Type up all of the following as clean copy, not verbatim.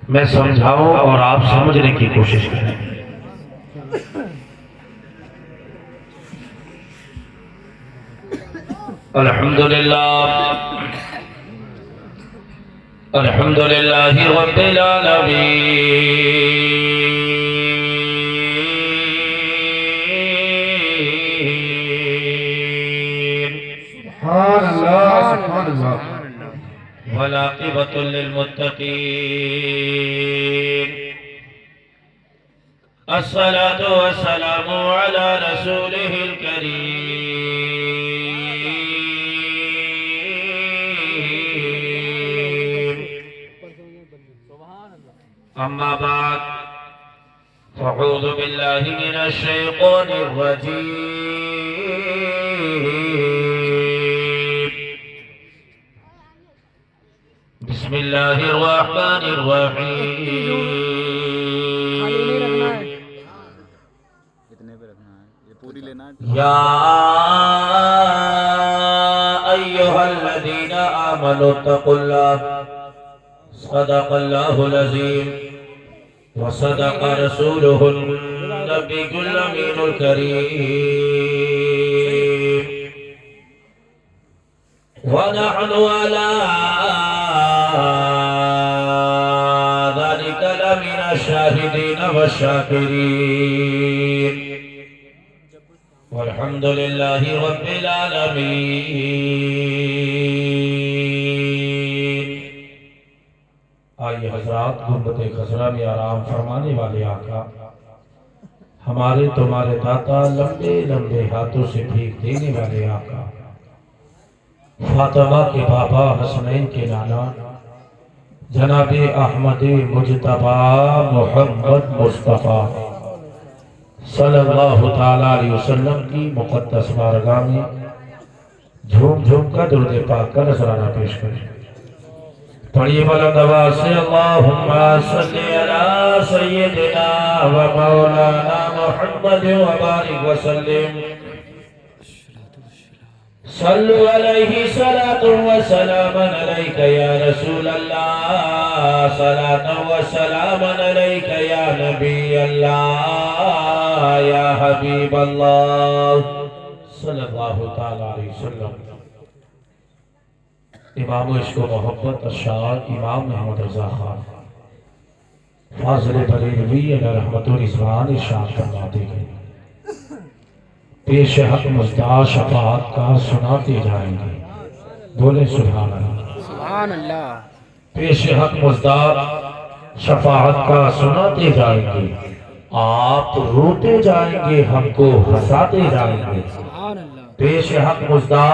میں سمجھاؤں اور آپ سمجھنے کی کوشش کریں۔ الحمدللہ الحمدللہ رب العالمین، سبحان اللہ سبحان اللہ۔ والعاقبۃ للمتقین، الصلاة والسلام على رسوله الكريم، اما بعد فاعوذ باللہ من الشیطان الرجیم، بسم اللہ الرحمن الرحیم۔ یا ایہا الذین آمنوا اتقوا اللہ، صدق اللہ العظیم وصدق رسولہ النبی الامین الکریم، ونحن على ذلك لمن الشاهدين والشاكرين، والحمد لله رب العالمين۔ آئیے حضرات، غربت خضرا میں آرام فرمانے والے آقا، ہمارے تمہارے داتا، لمبے لمبے ہاتھوں سے بھیک دینے والے آقا، فاطمہ کے بابا، حسنین کے نانا، جناب احمد مجتبی محمد مصطفیٰ صلی اللہ تعالیٰ علیہ وسلم کی مقدس بارگاہ میں جھوم جھوم کا درود پاک کا نذرانہ پیش کریں۔ پڑھیے بلند آواز سے، اللہم صلی علی سیدنا و مولانا محمد وبارک وسلم، صلو علیہ صلاۃ و سلام علیک یا رسول اللہ، صلاۃ و سلام علیک یا نبی اللہ، یا حبیب اللہ صلی اللہ تعالیٰ علیہ وسلم۔ امام عشق و محبت اشعار امام محمد رضا خان فاضل بریلوی علیہ رحمت و رضوان ارشاد فرماتے ہیں، پیش حق مزدہ شفاعت کا سناتے جائیں گے، بولے سبحان اللہ، سبحان اللہ۔ پیش حق مزدہ شفاعت کا سناتے جائیں گے، آپ روتے جائیں گے، ہم کو ہنساتے جائیں گے۔ سبحان اللہ۔ پیش حق مزدہ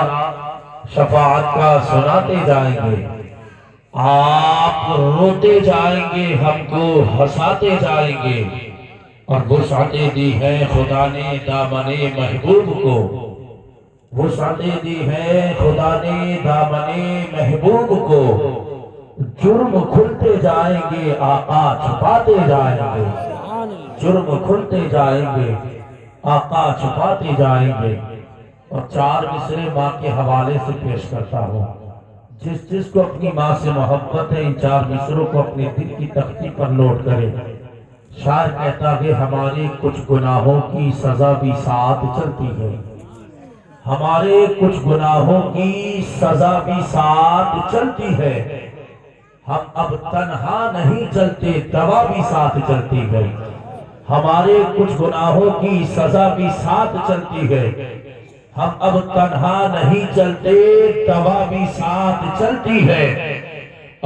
شفاعت کا سناتے جائیں گے، آپ روتے جائیں گے، ہم کو ہنساتے جائیں گے، اور وسعتیں دی ہے خدا نے دامن محبوب کو، وسعتیں دی ہے خدا نے دامن محبوب کو، جرم کھلتے جائیں گے، آقا چھپاتے جائیں گے، جرم کھلتے جائیں گے، آقا چھپاتے جائیں گے۔ اور چار مصرے ماں کے حوالے سے پیش کرتا ہوں، جس جس کو اپنی ماں سے محبت ہے ان چار مصروں کو اپنے دل کی تختی پر نوٹ کرے۔ شاعر کہتا ہے، ہمارے کچھ گناہوں کی سزا بھی ساتھ چلتی ہے، ہمارے کچھ گناہوں کی سزا بھی ساتھ چلتی ہے، ہم اب تنہا نہیں چلتے، دوا بھی ساتھ چلتی ہے، ہمارے کچھ گناہوں کی سزا بھی ساتھ چلتی ہے، ہم اب تنہا نہیں چلتے، دوا بھی ساتھ چلتی ہے،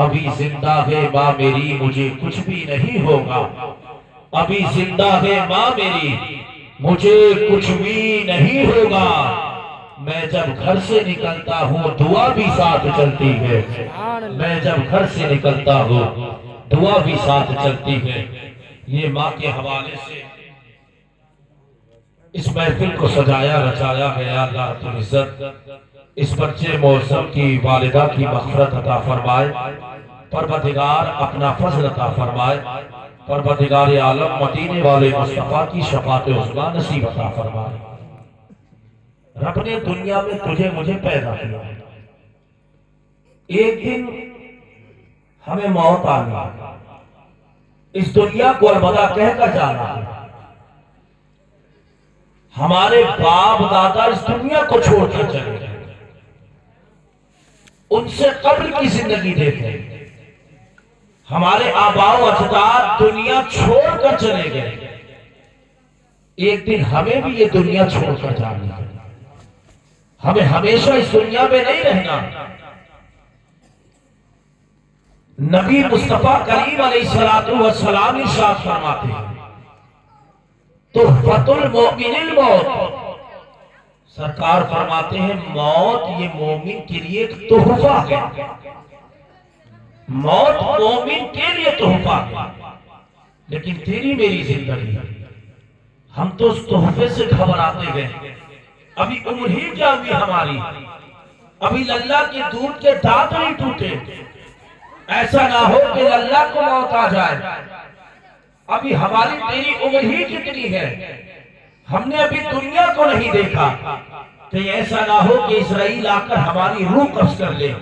ابھی زندہ ہے ماں میری، مجھے کچھ بھی نہیں ہوگا، ابھی زندہ ہے ماں میری، مجھے کچھ بھی نہیں ہوگا، میں جب گھر سے نکلتا ہوں دعا بھی ساتھ چلتی ہے، میں جب گھر سے نکلتا ہوں دعا بھی ساتھ چلتی ہے۔ یہ ماں کے حوالے سے اس محفل کو سجایا رچایا ہے۔ یا اللہ تو عزت اس بچے موسم کی والدہ کی مغفرت عطا فرمائے، پروردگار اپنا فضل عطا فرمائے، پروردگار عالم مدینے والے مصطفیٰ کی شفاعت عظمیٰ نصیب عطا فرمائے۔ رب نے دنیا میں تجھے مجھے پیدا کیا، ایک دن ہمیں موت آنی ہے، اس دنیا کو الوداع کہہ کر جانا ہے۔ ہمارے باپ دادا اس دنیا کو چھوڑ کر چلے گئے، ان سے قبل کی زندگی دیکھیں۔ ہمارے آباء و اجداد دنیا چھوڑ کر چلے گئے، ایک دن ہمیں بھی یہ دنیا چھوڑ کر جانا ہے۔ ہمیں ہمیشہ اس دنیا میں نہیں رہنا۔ نبی مصطفیٰ کریم علیہ السلام ارشاد فرماتے ہیں تحفۃ المؤمن الموت، سرکار فرماتے ہیں موت یہ مومن کے لیے ایک تحفہ ہے، موت مومن کے لیے تحفہ ہے۔ لیکن تیری میری زندگی ہم تو اس تحفے سے گھبراتے گئے، ابھی عمر ہی کیا ہوئی ہماری، ابھی للہ کے دودھ کے دانت نہیں ٹوٹے، ایسا نہ ہو کہ للہ کو موت آ جائے، ابھی ہماری تیری عمر ہی کتنی ہے، ہم نے ابھی دنیا کو نہیں دیکھا، کہ ایسا نہ ہو کہ اسرائیل آ کر ہماری روح قبض کر لے۔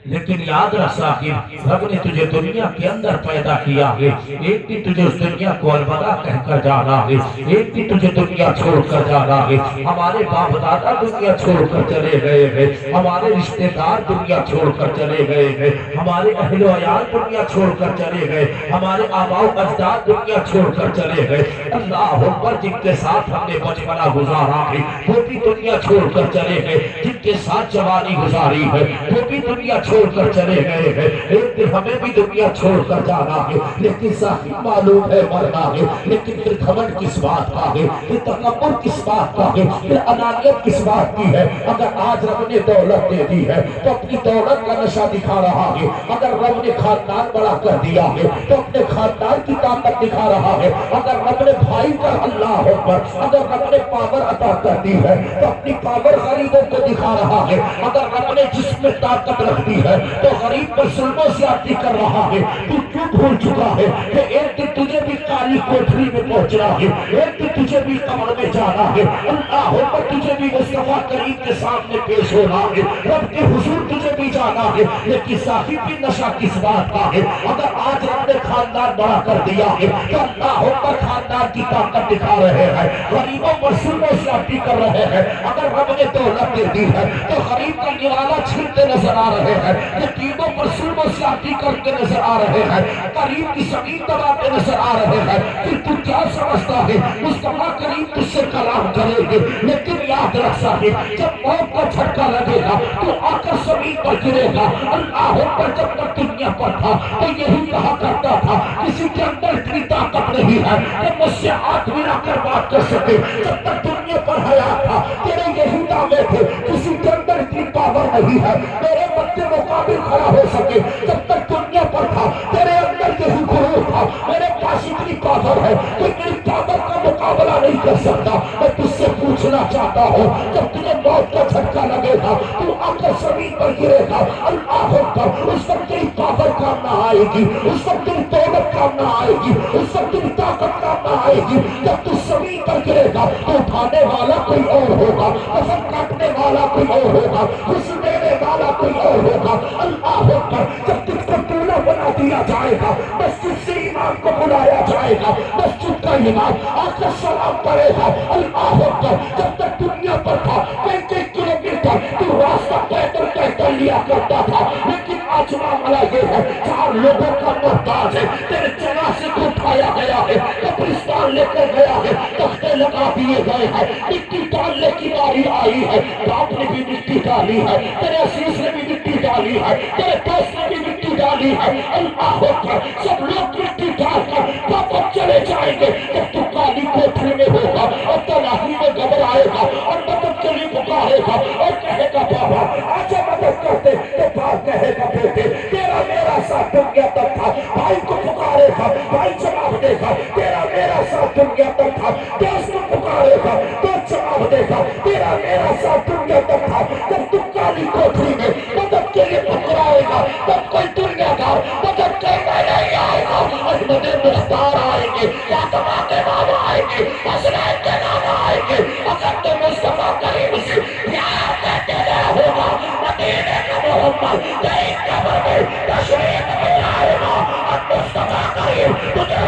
لیکن یاد رکھ صاحب، رب نے تجھے دنیا کے اندر پیدا کیا ہے، ایک دن تجھے اس دنیا کو الوداع کہہ کر جانا ہے، ایک دن تجھے دنیا چھوڑ کر جانا ہے۔ ہمارے باپ دادا دنیا چھوڑ کر چلے گئے ہیں، ہمارے رشتہ دار دنیا چھوڑ کر چلے گئے ہیں، ہمارے اہل و عیال دنیا چھوڑ کر چلے گئے، ہمارے آباء و اجداد دنیا چھوڑ کر چلے گئے۔ اللہ اکبر، جن کے ساتھ ہم نے بچپنا گزارا ہے وہ بھی دنیا چھوڑ کر چلے گئے، جن کے ساتھ جوانی گزاری ہے وہ بھی دنیا چھوڑ کر چلے گئے ہیں، ایک دن ہمیں بھی دنیا چھوڑ کر جانا ہے۔ لیکن صاحب معلوم ہے مرنا ہے، لیکن پھر گھمنڈ کس بات کا ہے، پھر تکبر کس بات کا ہے، پھر انانیت کس بات کی ہے۔ اگر آج رب نے دولت دے دی ہے تو اپنی دولت کا نشہ دکھا رہا ہے، اگر رب نے خاندان بڑا کر دیا ہے تو اپنے خاندان کی طاقت دکھا رہا ہے، اگر رب نے بھائی پر اللہ اکبر، اگر رب نے پاور عطا کر دی ہے تو اپنی پاور غریبوں کو دکھا رہا ہے، اگر رب نے جسم میں طاقت رکھ دی ہے تو غریب پر ظلم و زیادتی کر رہا ہے۔ تو کیوں بھول چکا ہے کہ ایک دن تجھے بھی کالی کوٹری میں پہنچنا ہے، ایک دن تجھے بھی قبر میں جانا ہے، اللہ پر تجھے بھی مصطفیٰ کریم کے سامنے پیش ہونا ہے، رب کے حضور تجھے بھی جانا ہے۔ لیکن صاحب بھی نشہ کس بات کا ہے، اگر آج رب نے خاندان بڑا کر دیا ہے تو اللہ پر خاندان کی طاقت دکھا رہے ہیں، غریبوں پر ظلم و زیادتی کر رہے ہیں۔ اگر رب نے دولت دے دی ہے تو غریب کا نوالا چھینتے نظر آ رہے ہیں، یتیموں پر ظلم و زیادتی کرتے نظر آ رہے ہیں، قریب کی زمین دباتے نظر آ رہے ہیں۔ پھر تو کیا سمجھتا ہے مصطفیٰ کریم تجھ سے کلام کریں گے، لیکن یاد رکھ صاحب جب موت کا جھٹکا لگے گا تو آ کر زمین پر گرے گا۔ اللہ پر جب تک دنیا پر تھا تو یہی کہا کرتا تھا کسی کے اندر اتنی طاقت نہیں ہے کہ مجھ سے ہاتھ ملا کر بات کر سکے، جب تک دنیا پر حیات تھا تیرے یہی دعوے تھے کسی کے اندر اتنی پاور نہیں ہے میرے مد مقابل کھڑا ہو سکے، جب تک دنیا پر تھا تیرے اندر یہی غرور تھا میرے پاس اتنی پاور ہے کوئی میری پاور کا مقابلہ نہیں کر سکتا۔ میں تجھ سے پوچھنا چاہتا ہوں جب تجھے موت کا جھٹکا لگے گا تو آ کر زمین پر گرے گا، اللہ اکبر، اس وقت تیری پاور کام نہ آئے گی، اس وقت تیری دولت کام نہ آئے گی، اس وقت تیری طاقت کام نہ آئے گی۔ جب تو زمین پر گرے گا تو اٹھانے والا کوئی اور ہوگا، قسم کاٹنے والا کوئی اور ہوگا، حسن دینے والا کوئی اور ہوگا۔ اللہ اکبر، جب تجھ کو دولہ بنا دیا جائے گا مسجد سے امام کو بلایا جائے گا، مسجد کا امام آ کر سلام پڑے گا۔ اللہ اکبر، جب تک دنیا پر تھا کئی کلومیٹر تو راستہ پیدل طے کر لیا کرتا تھا، لیکن آج معاملہ یہ ہے چار لوگوں کا محتاج ہے، تیرے جنازے کو اٹھایا گیا ہے، قبرستان لے کر گیا ہے، تختے لگا دیے گئے ہیں، مٹی ڈالنے کی باری آئی ہے، باپ نے بھی مٹی ڈالی ہے، تیرے عزیز نے بھی مٹی ڈالی ہے، تیرے دوست نے بھی مٹی ڈالی ہے۔ اللہ اکبر، سب لوگ مٹی ڈال کر واپس چلے جائیں گے، جب تو کالی کوٹری میں ہوگا اور تنہائی میں گھبرائے گا اور مدد کے لیے پکارے گا اور کہے گا بابا آجا مدد کرتے، تو باپ کہے گا بیٹے تیرا میرا ساتھ دنیا تک تھا، بھائی کو پکارے گا، بھائی جواب دے گا تیرا میرا ساتھ دنیا تک تھا، دوست کو پکارے گا تو جواب دے گا تیرا میرا ساتھ دنیا تک تھا۔ جب تم کالی کوٹری میں مدد کے لیے پکارے گا تب کوئی دنیا دار مدد کرنے نہیں آئے گا، احمد مختار آئیں گے، فاطمہ کے بابا آئیں گے، حسنین کے بابا آئیں گے۔ اگر تم مصطفیٰ کریم سے پیار کرتے نہ ہوگا مدینے کا محمد تیری قبر میں تشریف لے آئے گا اور مصطفیٰ کریم تجھے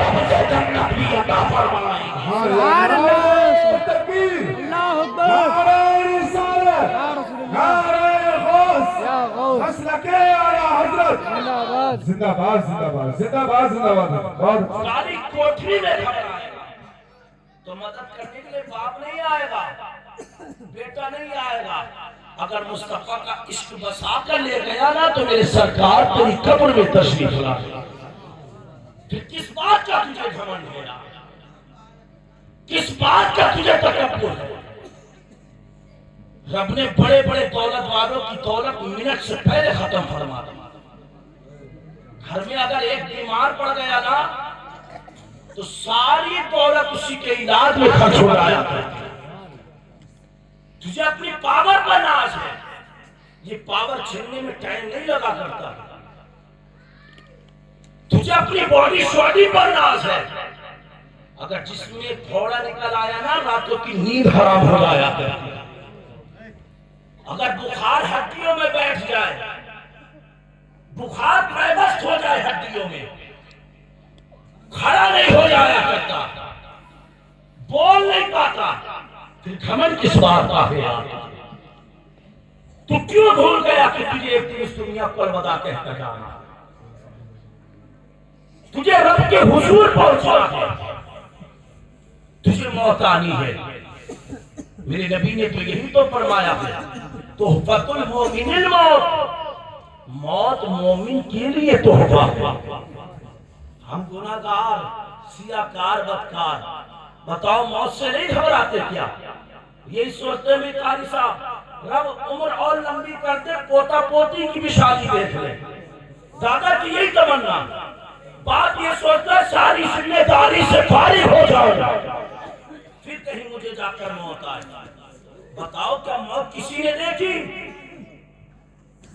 زندہ باد زندہ باد زندہ باد زندہ باد. ساری کوٹری میں کھڑا ہے تو مدد کرنے کے لیے باپ نہیں آئے گا، بیٹا نہیں آئے گا. اگر مصطفیٰ کا عشق بسا کر لے گیا نا تو میرے سرکار تیری قبر میں تشریف لائے گا. پھر کس بات کا تجھے گھمنڈ ہے یار؟ کس بات کا تجھے تکبر ہے؟ رب نے بڑے بڑے دولت والوں کی دولت منٹ سے پہلے ختم فرما دی. گھر میں اگر ایک بیمار پڑ گیا نا تو ساری دولت اسی کے علاج میں خرچ ہو جایا کرتی. تجھے اپنی پاور پر ناز ہے، یہ پاور چھیننے میں ٹائم نہیں لگا کرتا. تجھے اپنی باڈی شوڈی پر ناز ہے، اگر جسم میں پھوڑا نکل آیا نا راتوں کی نیند حرام ہو جایا کرتی. اگر بخار ہڈیوں میں بیٹھ جائے، بخار پیوست ہو جائے ہڈیوں میں، کھڑا نہیں ہو جایا کرتا، بول نہیں پاتا، پھر گھمنڈ کس بات کا ہے یار؟ تو کیوں بھول گیا کہ تجھے ایک دن اس دنیا کو الوداع کہتا جانا؟ تجھے رب کے حضور پہنچنا ہے، تجھے موت آنی ہے. میرے نبی نے تو یہی تو فرمایا ہے، تحفۃ المومن الموت، موت مومن کے لیے تحفہ. ہم گناہگار، سیاہکار، بدکار، بتاؤ موت سے نہیں گھبراتے کیا؟ یہی سوچتے ہیں قاری صاحب رب عمر اور لمبی کر دے، پوتا پوتی کی بھی شادی دیکھ لے. دادا کی یہی تمنا، باپ یہ سوچتا ہے ساری ذمہ داری سے فارغ ہو جاؤ پھر کہیں مجھے جا کر موت آئے. بتاؤ کیا موت کسی نے دیکھی؟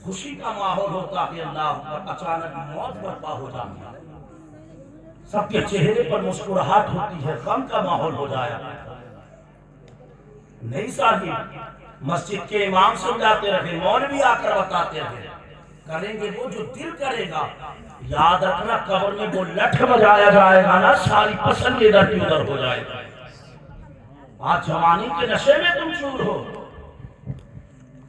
خوشی کا ماحول ہوتا ہے اللہ پر، اچانک موت برپا ہو جاتی ہے، سب کے چہرے پر مسکراہٹ ہوتی ہے، غم کا ماحول ہو جایا. نہیں صاحب، مسجد کے امام سمجھاتے رہے، مولوی آ کر بتاتے رہے، کریں گے وہ جو دل کرے گا. یاد رکھنا قبر میں وہ لٹھ بجایا جائے گا نا، ساری پسند ادھر کی ادھر ہو جائے گا. آج جوانی کے نشے میں تم چور ہو،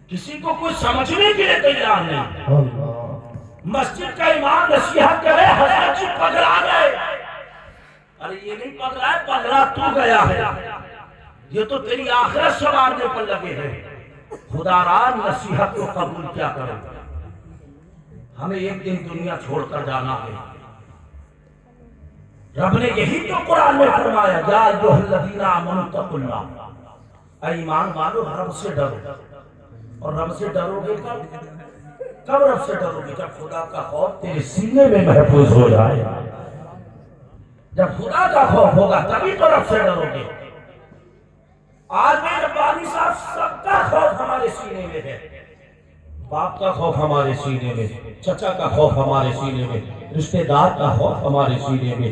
کسی کو کوئی سمجھنے کے لیے تیار نہیں. مسجد کا امام نصیحت کرے، حضرت جی پگلا گئے. ارے یہ نہیں پگلا ہے، پگلا تو گیا ہے. یہ تو تیری آخرت سنوارنے پر لگے ہیں. خدا را نصیحت کو قبول کیا کرے. ہمیں ایک دن دنیا چھوڑ کر جانا ہے. رب نے یہی تو قرآن میں فرمایا، یا ایھا الذین آمنوا اتقوا اللہ، اے ایمان والو رب سے ڈرو. اور رب سے ڈرو گے کب رب سے ڈرو گے؟ جب خدا کا خوف تیرے سینے میں محفوظ ہو جائے. جب خدا کا خوف ہوگا تبھی تو رب سے ڈرو گے. آج بھی ربانی صاحب سب کا خوف ہمارے سینے میں ہے. باپ کا خوف ہمارے سینے میں، چچا کا خوف ہمارے سینے میں، رشتہ دار کا خوف ہمارے سینے میں،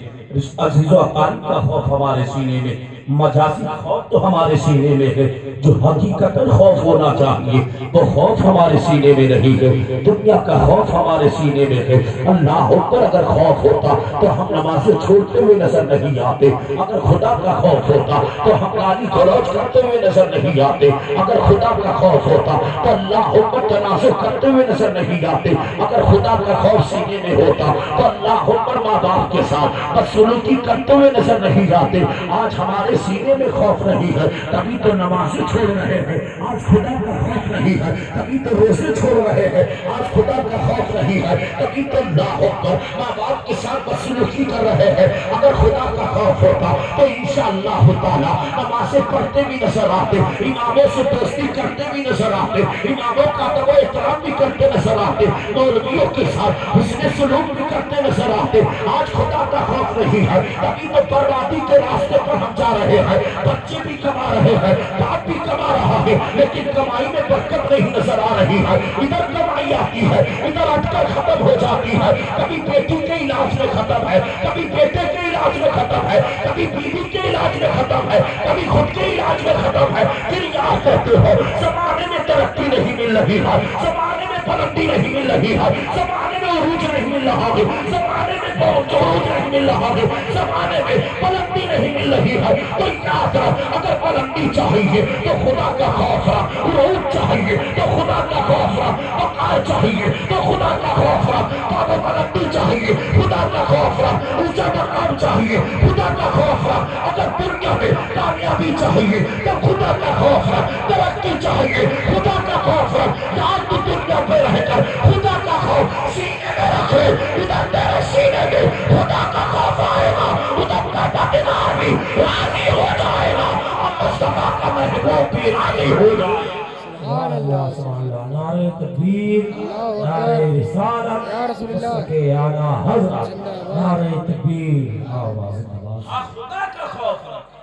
عزیز و اقارب کا خوف ہمارے سینے میں. مجازی خوف تو ہمارے سینے میں ہے، جو حقیقتاً خوف ہونا چاہیے وہ خوف ہمارے سینے میں نہیں ہے. دنیا کا خوف ہمارے سینے میں ہے. اللہ اکبر اگر خوف ہوتا تو ہم نمازیں چھوڑتے ہوئے نظر نہیں آتے. اگر خدا کا خوف ہوتا تو ہم گالی گلوچ کرتے ہوئے نظر نہیں آتے. اگر خدا کا خوف ہوتا تو اللہ اکبر تنازع کرتے ہوئے نظر نہیں آتے. اگر خدا کا خوف سینے میں ہوتا تو اللہ اکبر ماں باپ کے ساتھ بدسلوکی کرتے ہوئے نظر نہیں آتے. آج ہمارے سینے میں خوف نہیں ہے تبھی تو نمازیں چھوڑ رہے ہیں. آج خدا کا خوف نہیں ہے تبھی تو روزے چھوڑ رہے ہیں. آج خدا کا خوف نہیں ہے تبھی تو اللہ اکبر ماں باپ کے ساتھ بدسلوکی کر رہے ہیں. اگر خدا کا خوف ہوتا تو انشاءاللہ تعالی نمازیں پڑھتے بھی نظر آتے، اماموں سے دوستی کرتے بھی نظر آتے، اماموں کا ادب و احترام بھی کرتے نظر آتے، مولویوں کے ساتھ حسن سلوک بھی کرتے نظر آتے. آج خدا کا خوف نہیں ہے تبھی تو بربادی کے راستے پر ہم جا رہے ہیں. بچے بھی کما رہے ہیں، باپ بھی کما رہا ہے، لیکن کمائی میں برکت نہیں نظر آ رہی ہے. ادھر کمائی آتی ہے، ادھر اٹکل ختم ہو جاتی ہے. کبھی بیٹی کے علاج میں ختم ہے، کبھی بیٹے کے علاج میں ختم ہے، کبھی بیوی کے علاج میں ختم ہے، کبھی خود کے علاج میں ختم ہے. پھر یاد کہتے ہو زمانے میں ترقی نہیں مل رہی ہے، زمانے میں بلندی نہیں مل رہی ہے، زمانے میں عروج نہیں مل رہا ہے، زمانے میں عروج نہیں مل رہا ہے، زمانے میں بلندی نہیں مل رہی ہے، تو یاد رکھ اگر بلندی چاہیے تو خدا کا خوف رکھ، عروج چاہیے تو خدا کا خوف رکھ، بقا چاہیے تو خدا کا خوف رکھ، بلندی چاہیے خدا کا خوف رکھ، اونچا مقام چاہیے خدا کا خوف رکھ، اگر دنیا میں کامیابی چاہیے تو خدا کا خوف رکھ، ترقی چاہیے خدا کا خوف رکھ، یاد تو دنیا پہ رہ کر خدا کا خوف سینے میں رکھے، ادھر تیرے سینے میں خدا کا خوف آئے گا، ادھر کا تقدار بھی راضی ہو جائے گا، اور مصطفیٰ کا محبوب بھی راضی ہو جائے گا۔ سبحان اللہ سبحان اللہ، نعرہ تکبیر، اللہ نعرہ اکبر رسالت، یا رسول اللہ کے اعلیٰ حضرت، زندہ باد۔ نعرہ تکبیر، آواز آواز۔ خدا کا خوف رکھ،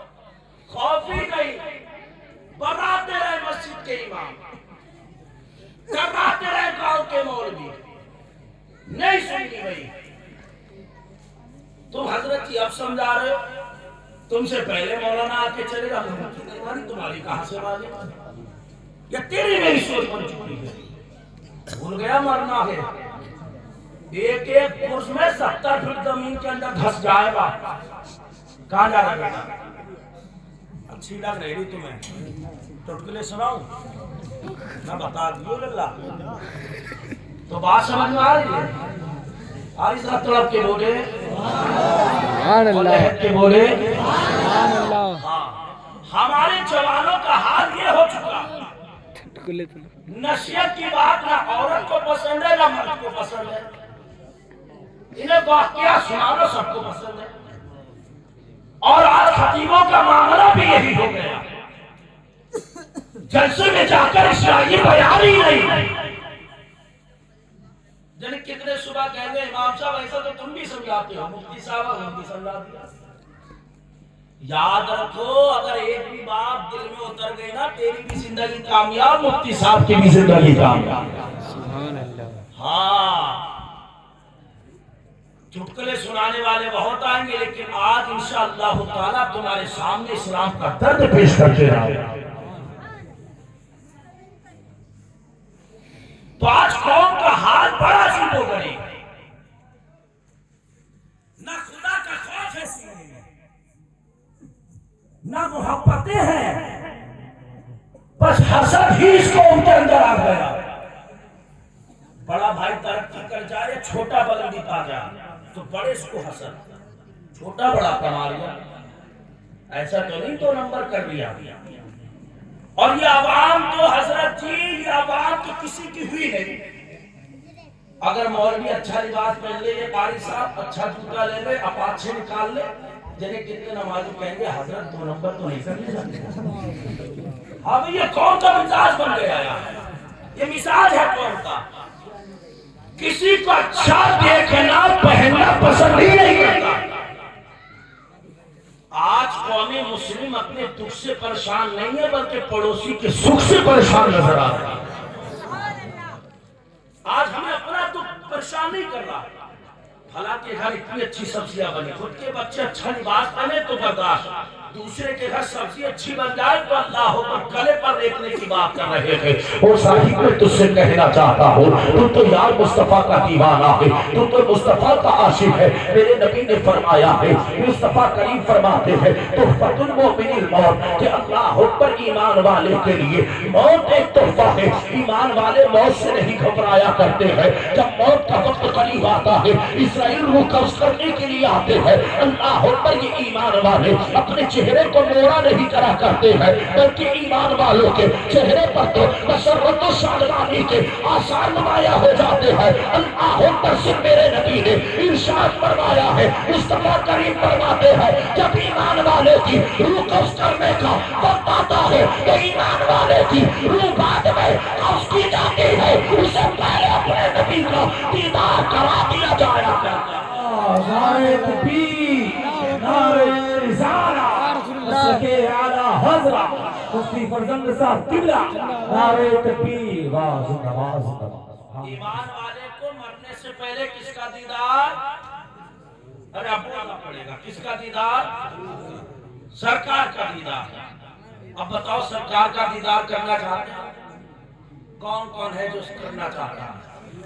خوف ہی نہیں، براتے رہے مسجد کے امام، کراتے رہے گاؤں کے مولوی، نہیں سنی بھائی۔ تم حضرت جی اب سمجھا رہے ہو، تم سے پہلے مولانا آ کے چلے گا، تمہاری کہاں سے مالی یا تیری میری سوچ بن چکی ہے، بھول گیا مرنا ہے، ایک ایک پرس میں 70 فٹ زمین کے اندر دھس جائے گا، کہاں جا رہا ہے؟ اچھی لگ رہی تمہیں چٹکلے سناؤں میں بتا دیو للہ، تو بات سمجھ میں آ رہی ہے؟ آری صاحب طلب کے بولے سبحان اور اللہ لہد کے بولے، سبحان اللہ ہاں ہمارے جوانوں کا حال یہ ہو چکا، ٹکلے تو نصیحت کی بات نہ عورت کو پسند ہے نہ مرد کو پسند ہے، انہیں واقعہ سنانا سب کو پسند ہے، اور آج خطیبوں کا معاملہ بھی یہی ہو گیا، جلسے میں جا کر اسرائیلی بیان ہی نہیں، جنہیں کتنے صبح کہہ گئے امام صاحب ایسا تو تم بھی سمجھاتے ہو، مفتی صاحب ہم بھی سمجھا دیا۔ یاد رکھو اگر ایک بھی بات دل میں اتر گئی نا، تیری بھی زندگی کامیاب، مفتی صاحب کی بھی زندگی کامیاب۔ سبحان اللہ ہاں چٹکلے سنانے والے بہت آئیں گے، لیکن آج انشاءاللہ تعالیٰ تمہارے سامنے اسلام کا درد پیش کرتے رہے۔ تو آج قوم کا حال بڑا عجیب ہو گئی، نہ خدا کا خوف ہے سینے میں، نہ محبتیں ہیں، بس حسد ہی اس کو ان کے اندر آ گیا۔ بڑا بھائی ترقی کر جائے، چھوٹا بلندی پا جائے تو بڑے اس کو حسد، چھوٹا بڑا کما لیا، ایسا تو نہیں تو نمبر کر لیا۔ اور یہ عوام تو حضرت جی، یہ عوام تو کسی کی ہوئی نہیں، اگر مولوی اچھا لباس پہن لے، یہ قاری صاحب اچھا جوتا لے لے، اپاچھے نکال لے، جنہیں کتنے نمازی کہیں گے حضرت 2 نمبر تو نہیں کر لے۔ اب یہ کون کا مزاج بن گیا ہے؟ یہ مزاج ہے کون کا؟ کسی کو اچھا دیکھنا پہننا پسند ہی نہیں کرتا۔ آج قوم مسلم اپنے دکھ سے پریشان نہیں ہے، بلکہ پڑوسی کے سکھ سے پریشان نظر آ رہا ہے۔ آج ہمیں اپنا دکھ پریشان نہیں کر رہا، حالانکہ گھر اتنی اچھی سبزیاں بنی، خود کے بچے اچھا لباس پہنے تو برداشت، دوسرے کے گھر سبزی اچھی بن جائے تو اللہ ہو پر گلے پر دیکھنے کی بات کر رہے تھے۔ اور صاحب میں تجھ سے کہنا چاہتا ہوں، تم تو یار مصطفیٰ کا دیوانہ ہے، تم تو مصطفیٰ کا عاشق ہے۔ میرے نبی نے فرمایا ہے، مصطفیٰ کریم فرماتے ہیں تحفۃ المؤمن الموت، کہ اللہ پر ایمان والے کے لیے موت ایک تحفہ ہے۔ ایمان والے موت سے نہیں گھبرایا کرتے ہیں، جب موت کا وقت قریب آتا ہے، اسرائیل روح قبض کرنے کے لیے آتے ہیں، اللہ پر یہ ایمان والے اپنے چہرے کو نورا نہیں کرا کرتے ہیں، بلکہ ایمان والوں کے چہرے پر تو مسرت و شادمانی کے آثار نمایاں ہو جاتے ہیں۔ اللہ پر سے میرے نبی نے ارشاد فرمایا ہے، مصطفیٰ کریم فرماتے ہیں جب ایمان والے کی روح قبض کرنے کا وقت آتا ہے تو ایمان والے کی روح بعد میں قبض کی جاتی ہے، اسے پہلے اپنے نبی کا دیدار کرا دیا جایا کرتا ہے۔ نعرہ تکبیر، نعرہ رسالت، کے اعلیٰ حضرت مفتی فرزند صاحب قبلہ، نعرہ تکبیر، واہ زندہ باد زندہ باد۔ ایمان والے کو مرنے سے پہلے کس کا دیدار؟ ارے اب بولنا پڑے گا، کس کا دیدار؟ سرکار کا دیدار۔ اب بتاؤ سرکار کا دیدار کرنا چاہتے ہیں کون کون ہے جو کرنا چاہتا ہے؟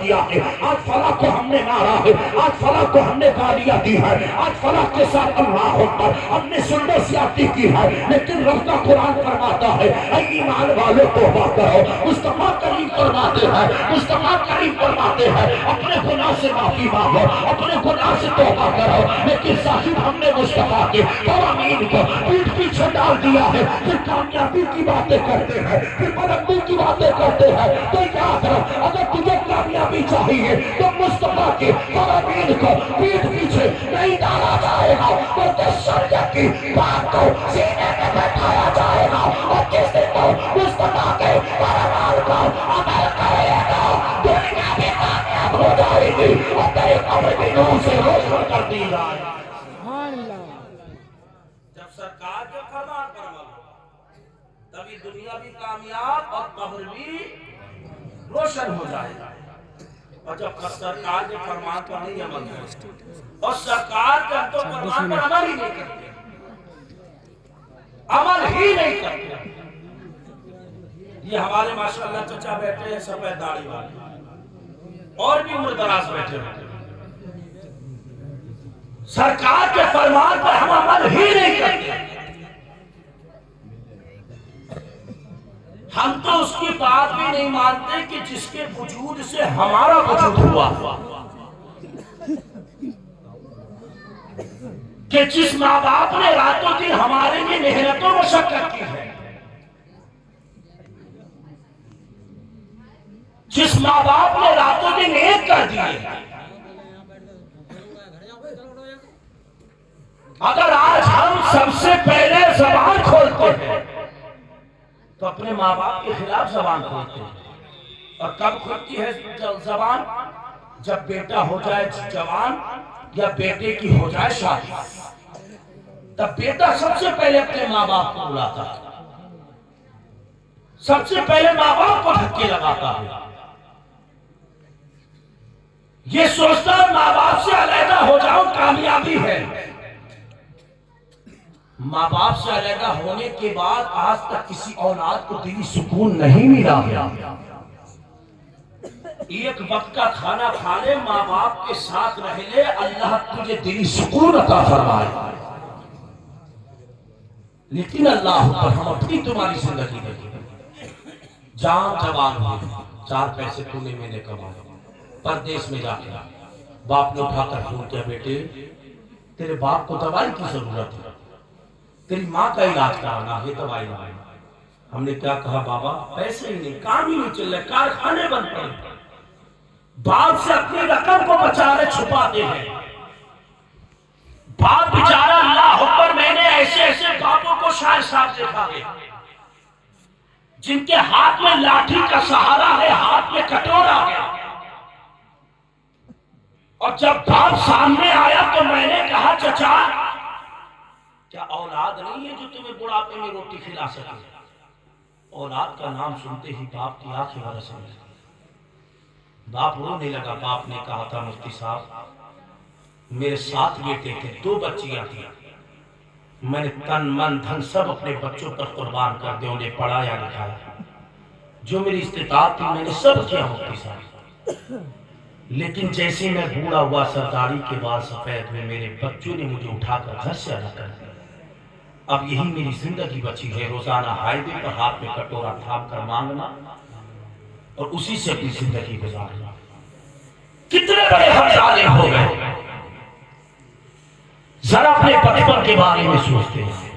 کیا ہے، آج فلاں کو ہم نے مارا ہے، آج فلاں کو ہم نے گالیاں دی ہے، آج فلاں کے ساتھ اللہ اکبر ہم نے سننے زیادتی کی ہے، لیکن رب کا قرآن فرماتا ہے اے ایمان والو توبہ کرو۔ مصطفیٰ کریم فرماتے ہیں، مصطفیٰ کریم فرماتے ہیں اپنے گناہ سے معافی مانگو، اپنے گناہ سے توبہ کرو۔ لیکن صاحب ہم نے مصطفیٰ کے فرامین کو پیٹھ پیچھے ڈال دیا ہے، پھر کامیابی کی باتیں کرتے ہیں، پھر بلندی کی باتیں کرتے ہیں۔ تو یاد رکھ، اگر تجھے کامیابی چاہیے تو مصطفیٰ کے فرامین کو پیٹھ پیچھے نہیں ڈالا جائے گا، بلکہ شریعت کی بات کو سینے میں بٹھایا جائے گا۔ اور جس دن تو مصطفیٰ کے فرمان پر عمل کرے گا، دنیا بھی کامیاب ہو جائے گی اور تیرے قبر بھی نور سے روشن کر دی جائے گی۔ جب سرکار کے فرمان پر عمل ہوگا تبھی دنیا بھی کامیاب اور قبر بھی روشن ہو جائے گا۔ اور جب سرکار کے فرمان پر نہیں عمل ہوگا اور سرکار کے تو فرمان پر عمل ہی نہیں کرتے، عمل ہی نہیں کرتے۔ یہ ہمارے ماشاءاللہ چچا بیٹھے ہیں سفید داڑھی والے، اور بھی عمر دراز بیٹھے ہیں، سرکار کے فرمان پر ہم عمل ہی نہیں کرتے۔ ہم تو اس کی بات بھی نہیں مانتے کہ جس کے وجود سے ہمارا وجود ہوا، کہ جس ماں باپ نے راتوں دن ہمارے لیے محنت و مشقت کی ہے، جس ماں باپ نے راتوں دن ایک کر دیے، اگر آج ہم سب سے پہلے زبان کھولتے ہیں تو اپنے ماں باپ کے خلاف زبان کھولتے ہیں۔ اور کب کھلتی ہے زبان؟ جب بیٹا ہو جائے جوان یا بیٹے کی ہو جائے شادی، تب بیٹا سب سے پہلے اپنے ماں باپ کو بلاتا ہے، سب سے پہلے ماں باپ کو دھکے لگاتا ہے، یہ سوچتا ہے ماں باپ سے علیحدہ ہو جاؤں کامیابی ہے۔ ماں باپ سے علیحدہ ہونے کے بعد آج تک کسی اولاد کو دلی سکون نہیں ملا ہے۔ ایک وقت کا کھانا کھا لے، ماں باپ کے ساتھ رہ لے، اللہ تجھے دلی سکون عطا فرمائے۔ لیکن اللہ پر ہم اپنی تمہاری زندگی میں جان جوان ہوئے، 4 پیسے تو نے میں نے کمائے، پردیس میں جا کے باپ نے اٹھا کر فون کیا، بیٹے تیرے باپ کو دوائی کی ضرورت ہے، تیری ماں کا علاج کرانا ہے، دوائی لگانا۔ ہم نے کیا کہا، بابا پیسے ہی نہیں، کام ہی نہیں چل رہے، کارخانے بند پڑے، باپ سے اپنی رقم کو بچا رہے، چھپاتے ہیں۔ باپ بیچارہ اللہ اکبر، میں نے ایسے ایسے باپوں کو شاید صاحب دیکھا ہے جن کے ہاتھ میں لاٹھی کا سہارا ہے، ہاتھ میں کٹورا ہے، اور جب باپ سامنے آیا تو میں نے کہا چچا کیا اولاد نہیں ہے جو تمہیں بڑھاپے میں روٹی کھلا سکے؟ اولاد کا نام سنتے ہی باپ کی آنکھیں برس گئیں، باپ رونے لگا۔ باپ نے کہا تھا مفتی صاحب میرے 7 بیٹے تھے، 2 بچیاں تھیں، میں نے تن من دھن سب اپنے بچوں پر قربان کر دے، انہیں پڑھایا لکھایا، جو میری استطاعت تھی میں نے سب کیا مفتی صاحب۔ لیکن جیسے میں بوڑھا ہوا، سرداری کے بعد سفید ہوئے، میرے بچوں نے مجھے اٹھا کر گھر سے الگ کر دیا۔ اب یہی میری زندگی بچی ہے، روزانہ ہائی وے پر ہاتھ میں کٹورا تھام کر مانگنا اور اسی سے اپنی زندگی گزارنا۔ کتنے بڑے ہم ظالم ہو گئے، ذرا اپنے بچپن کے بارے میں سوچتے ہیں۔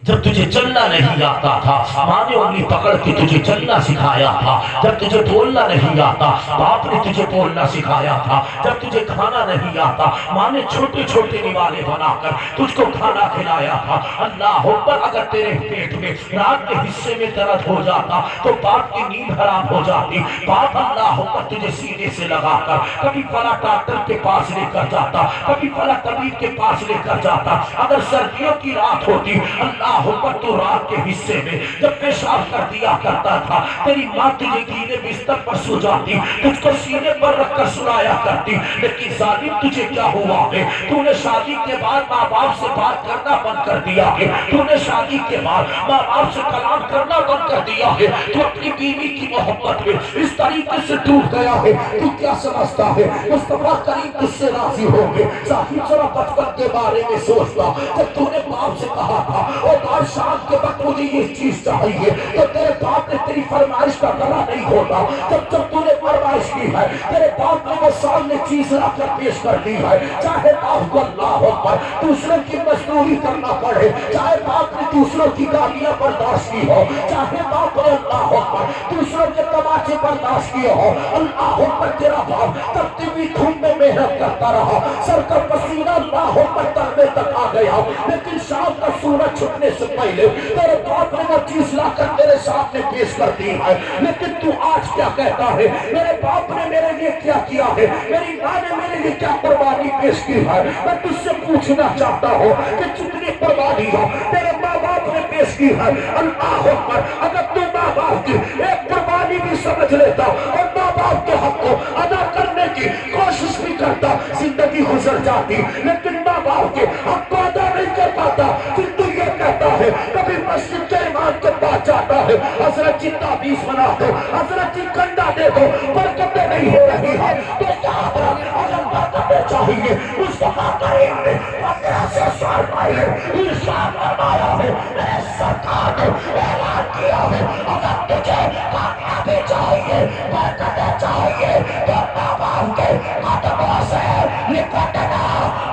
جب تجھے چلنا نہیں آتا تھا، ماں نے انگلی پکڑ کے تجھے چلنا سکھایا تھا۔ جب تجھے بولنا نہیں آتا، باپ نے تجھے بولنا سکھایا تھا۔ جب تجھے کھانا نہیں آتا، ماں نے چھوٹے چھوٹے نوالے بنا کر تجھ کو کھانا کھلایا تھا۔ اللہ اکبر، اگر تیرے پیٹ میں رات کے حصے میں درد ہو جاتا تو باپ کی نیند حرام ہو جاتی۔ باپ اللہ اکبر تجھے سینے سے لگا کر کبھی فلاں ڈاکٹر کے پاس لے کر جاتا، کبھی فلاں طبیب کے پاس لے کر جاتا۔ اگر سردیوں کی رات ہوتی، اللہ اللہ پر تو رات کے حصے میں جب پیشاب کر دیا کرتا تھا تیری ماں تجھے گیلے بستر پر سو جاتی, تجھ کو سینے پر رکھ کر سلایا کرتی. لیکن ظالم تجھے کیا ہوا ہے, تو نے شادی کے بعد ماں باپ سے بات کرنا بند کر دیا ہے, تو نے شادی کے بعد ماں باپ سے کلام کرنا بند کر دیا ہے, تو اپنی بیوی کی محبت میں اس طریقے سے ڈوب گیا ہے. تو کیا سمجھتا ہے مصطفیٰ کریم تجھ سے راضی ہوں گے؟ صاحب ذرا بچپن کے بارے میں سوچتا, جب تو نے باپ سے کہا تھا اور باپ شام کے وقت مجھے یہ چیز چاہیے, تو تیرے باپ نے تیری فرمائش کا گلا نہیں ہوتا. جب تو نے فرمائش کی ہے تیرے باپ نے وہ سامنے چیز لا کر پیش کر دی ہے, چاہے باپ کو اللہ اکبر دوسروں کی مزدوری کرنا پڑے, چاہے باپ نے دوسروں کی گالیاں برداشت کی ہو, چاہے باپ نے اللہ اکبر دوسروں کے تماچے برداشت کیے ہو, اللہ اکبر تیرا باپ تب بھی دھوپ میں محنت کرتا رہا, سر کا پسینہ اللہ اکبر تلوے تک آ گیا, لیکن شام کا سورج چھپنے سے پہلے تیرے باپ نے وہ چیز لا کر تیرے سامنے پیش کر دی ہے. لیکن تو آج کیا کہتا ہے, میرے باپ نے میرے لیے کیا کیا ہے, میری ماں نے میرے لیے کیا قربانی پیش کی ہے. میں تجھ سے پوچھنا چاہتا ہوں کہ جتنی قربانی ہو تیرے ماں باپ نے پیش کی ہے, اللہ اکبر اگر تو ماں باپ کی ایک قربانی بھی سمجھ لیتا اور ماں باپ کے حق کو ادا کرنے کی کوشش بھی کرتا, زندگی گزر جاتی. لیکن ماں باپ کے حق کو ادا نہیں کر پاتا, پھر تو یہ کہتا ہے کبھی مسجد کے امام کے پاس جاتا ہے, حضرت جی تعویذ بنا دو, حضرت جی کنڈا دے دو, برکتیں نہیں ہو رہی ہے. تو یاد رکھ اگر برکتیں چاہیے مصطفیٰ کریم نے 1500 سال پہلے ارشاد فرمایا ہے, میرے سرکار نے اعلان کیا ہے, اگر تجھے کامیابی چاہیے برکتیں چاہیے تو ماں باپ کے قدموں سے لپٹنا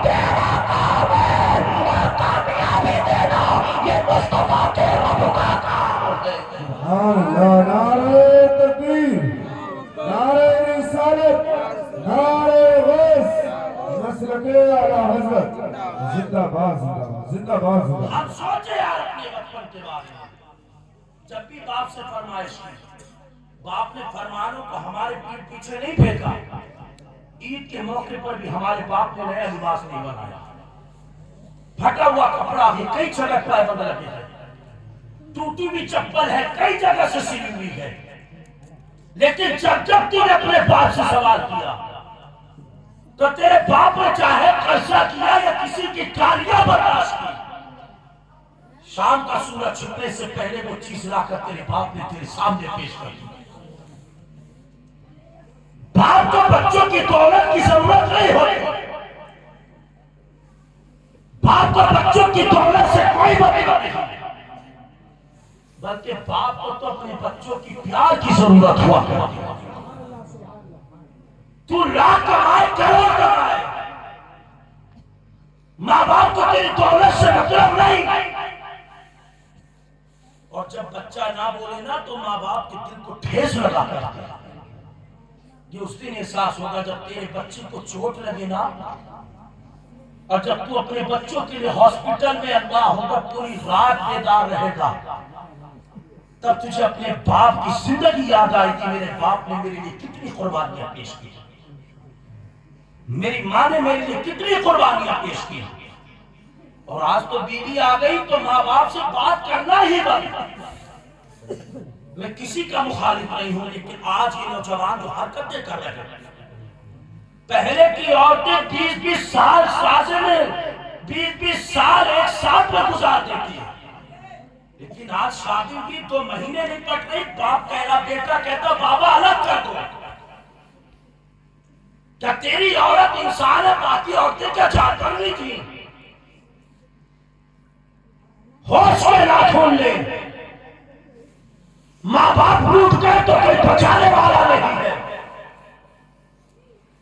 تیرا کام ہے, اور کامیابی دینا یہ مصطفیٰ کے رب کا کام ہے. نعرہ تکبیر, نعرہ رسالت, نعرہ غوث, مسلک اعلیٰ حضرت زندہ باد, زندہ باد, زندہ باد. ہم سوچے یار اپنے بچپن کے بارے میں, جب بھی باپ سے فرمائش کی, باپ نے فرمانوں کو ہمارے پیٹ پیچھے نہیں پھینکا. عید کے موقع پر بھی ہمارے باپ نے نیا لباس نہیں بنایا, پھٹا ہوا کپڑا بھی کئی جگہ پائے بدل لگے ہیں, ٹوٹی بھی چپل ہے کئی جگہ سے سلی ہوئی ہے. لیکن جب تو نے اپنے باپ سے سوال کیا تو تیرے باپ نے چاہے قرضہ کیا یا کسی کی گالیاں برداشت کی, شام کا سورج چھپنے سے پہلے وہ چیز لا کر تیرے باپ نے تیرے سامنے پیش کر دی. باپ کو بچوں کی دولت کی ضرورت نہیں ہوتی, باپ کو بچوں کی دولت سے کوئی مطلب نہیں, بلکہ باپ کو تو اپنے بچوں کی پیار کی ضرورت ہوا کرتی. تو لاکھ کمائے کروڑ کمائے, ماں باپ کو تیری دولت سے مطلب نہیں. اور جب بچہ نہ بولے نا تو ماں باپ کے دل کو ٹھیس لگا کرتا ہے. یہ اس دن احساس ہوگا جب تیرے بچے کو چوٹ لگے نا, اور جب تو اپنے بچوں کے لیے ہاسپٹل میں اللہ ہوگا پوری رات بیدار رہے گا, تب تجھے اپنے باپ کی زندگی یاد آئے گی. میرے باپ نے میرے لیے کتنی قربانیاں پیش کی, میری ماں نے میرے لیے کتنی قربانیاں پیش کی. اور آج تو بیوی آ گئی تو ماں باپ سے بات کرنا ہی بند. میں کسی کا مخالف نہیں ہوں, لیکن آج یہ نوجوان جو حرکتیں کر رہے ہیں, پہلے کی عورتیں 20-20 سال سازے میں 20-20 سال ایک ساتھ میں گزار دیتی ہیں, لیکن آج شادی بھی 2 مہینے نہیں پٹ رہی, باپ کہنا بیٹا کہتا بابا الگ کر دو. کیا تیری عورت انسان ہے, باقی عورتیں کیا جانور نہیں تھی؟ ہوش میں ناخن لے, ماں باپ لوٹ گئے تو کوئی بچانے والا نہیں ہے,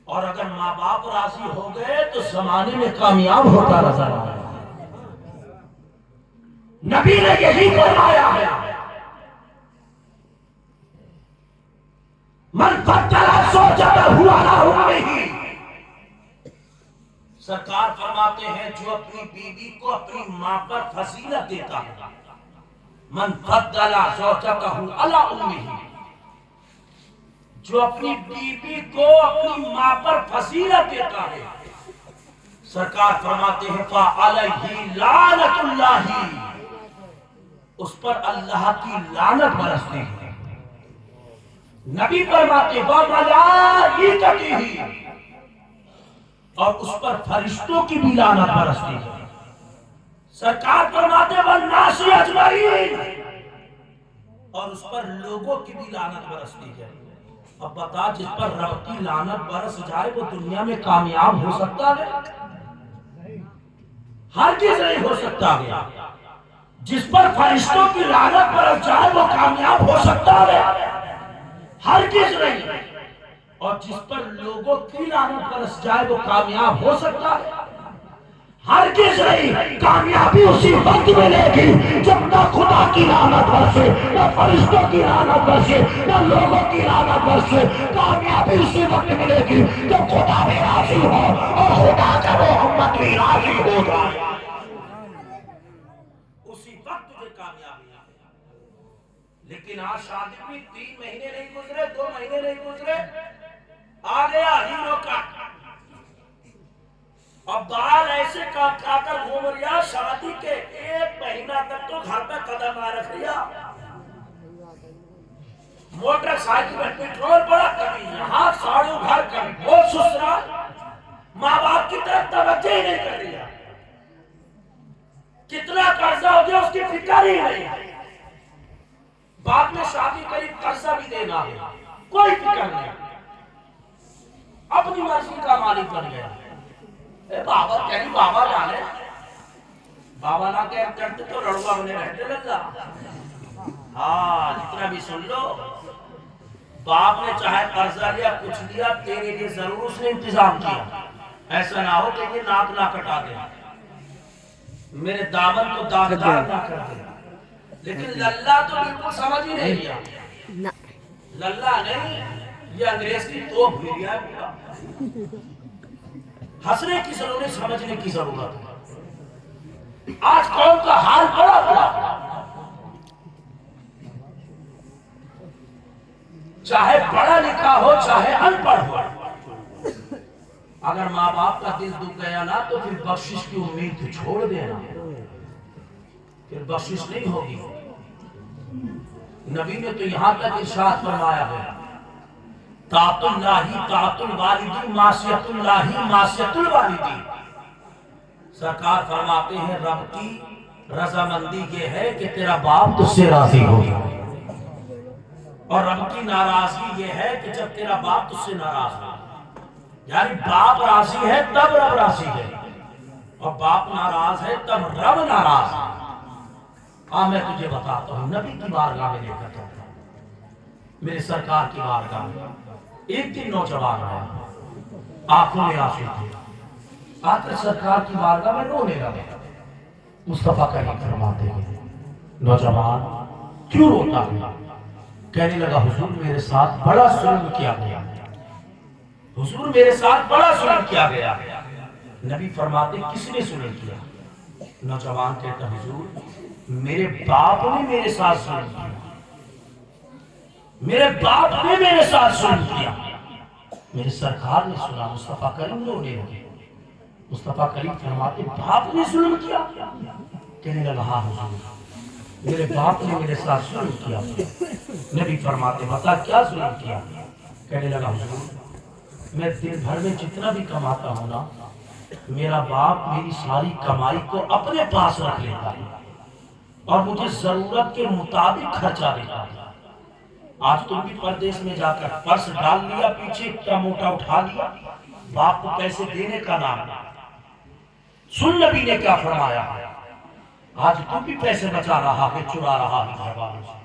اور اگر ماں باپ راضی ہو گئے تو زمانے میں کامیاب ہوتا نظر آ رہا ہے. نبی نے یہی فرمایا ہے, من بدل زوجته علی امہ. سرکار فرماتے ہیں جو اپنی بیوی کو اپنی ماں پر فضیلت دیتا ہے, من بدل زوجته علی امہ, جو اپنی بیوی کو اپنی ماں پر فضیلت دیتا ہے, سرکار فرماتے ہیں فعلیہ لعنت اللہ, اس پر اللہ کی لعنت برستی ہے۔ نبی فرماتے وَمَلَائِكَتِهِ، اور اس پر فرشتوں کی بھی لعنت برستی ہے۔ سرکار فرماتے وَالنَّاسِ أَجْمَعِينَ، اور اس پر لوگوں کی بھی لعنت برستی ہے۔ اب بتا، جس پر رب کی لعنت برس جائے وہ دنیا میں کامیاب ہو سکتا ہے؟ ہرگز نہیں ہو سکتا ہے۔ جس پر فرشتوں کی لعنت برس جائے وہ کامیاب ہو سکتا ہے؟ ہرگز نہیں۔ اور جس پر لوگوں کی لعنت برس جائے وہ کامیاب ہو سکتا ہے؟ ہرگز نہیں۔ کامیابی اسی وقت ملے گی جب نہ خدا کی لعنت برسے، نہ فرشتوں کی لعنت برسے، نہ لوگوں کی لعنت برسے۔ کامیابی اسی وقت ملے گی جب خدا بھی راضی ہو اور خدا کا محمد بھی راضی ہو جائے، اسی وقت تجھے کامیابی آئے۔ لیکن آج شادی میں 3 مہینے نہیں گزرے، 2 مہینے نہیں گزرے، آ گیا ہیرو کا، اب بال ایسے کھا کر گھوم رہا، شادی کے 1 مہینہ تک تو گھر پہ قدم نہ رکھ رہا، موٹر سائیکل میں پیٹرول بڑا کمی، یہاں ساڑھو گھر کمی، بہت سسرال، ماں باپ کی طرف توجہ ہی نہیں کر رہا، کتنا قرضہ ہو گیا اس کی فکر ہی نہیں، بعد میں شادی کری قرضہ بھی دینا ہے، کوئی فکر نہیں، اپنی مرضی کا مالک بن گیا۔ اے بابا کہیں بابا جانے، بابا نہ کہہ کرتے تو لڑوا بنے رہتے لگا۔ ہاں جتنا بھی سن لو، باپ نے چاہے قرضہ لیا کچھ لیا، تیرے لیے ضرور اس نے انتظام کیا، ایسا نہ ہو کہ یہ ناک نہ کٹا دے، میرے دامن کو داغدار نہ کر دے۔ لیکن للہ تو بالکل سمجھ ہی نہیں لیا، للہ نہیں، یہ انگریز کی توپ بھی لیا ہے، ہنسنے کی ضرورت، سمجھنے کی ضرورت ہے۔ آج قوم کا حال بڑا بڑا، چاہے پڑھا لکھا ہو چاہے ان پڑھ ہو، اگر ماں باپ کا دل دکھ گیا نا تو پھر بخشش کی امید چھوڑ دینا، پھر بخشش نہیں ہوگی۔ نبی نے تو یہاں تک ارشاد فرمایا ہے، طاعت اللہ طاعت الوالدی، معصیت اللہ معصیت الوالدی۔ سرکار فرماتے ہیں رب کی رضامندی یہ ہے کہ تیرا باپ تجھ سے راضی ہو، اور رب کی ناراضگی یہ ہے کہ جب تیرا باپ تجھ سے ناراض ہو، یعنی باپ راضی ہے تب رب راضی ہے، اور باپ ناراض ہے تب رب ناراض ہے۔ میں تجھے بتاتا ہوں، نبی کی بارگاہ میں لے کر چلتا ہوں، میرے سرکار کی بارگاہ میں ایک دن نوجوان آیا، آنکھوں میں آنسو تھے، آ کر سرکار کی بارگاہ میں رونے لگا۔ مصطفیٰ کریم فرماتے ہیں نوجوان کیوں روتا ہے؟ کہنے لگا حضور میرے ساتھ بڑا ظلم کیا گیا، حضور میرے ساتھ بڑا ظلم کیا گیا۔ نبی فرماتے کس نے ظلم کیا؟ نوجوان کہتا حضور میرے باپ نے میرے ساتھ ظلم کیا، میرے باپ نے میرے ساتھ ظلم کیا۔ میرے سرکار نے سنا، مصطفیٰ کریم رونے لگے۔ مصطفیٰ کریم فرماتے باپ نے ظلم کیا؟ کہنے لگا ہاں حضور میرے باپ نے میرے ساتھ ظلم کیا۔ نبی فرماتے بتا کیا ظلم کیا؟ کہنے لگا حضور میں دن بھر میں جتنا بھی کماتا ہوں نا، میرا باپ میری ساری کمائی کو اپنے پاس رکھ لیتا ہے اور مجھے ضرورت کے مطابق خرچہ دیتا ہے۔ آج تم بھی پردیس میں جا کر پرس ڈال لیا پیچھے، اتنا موٹا اٹھا لیا، باپ کو پیسے دینے کا نام ہے۔ سن نبی نے کیا فرمایا، آج تم بھی پیسے بچا رہا ہے، چرا رہا ہے گھر والوں سے۔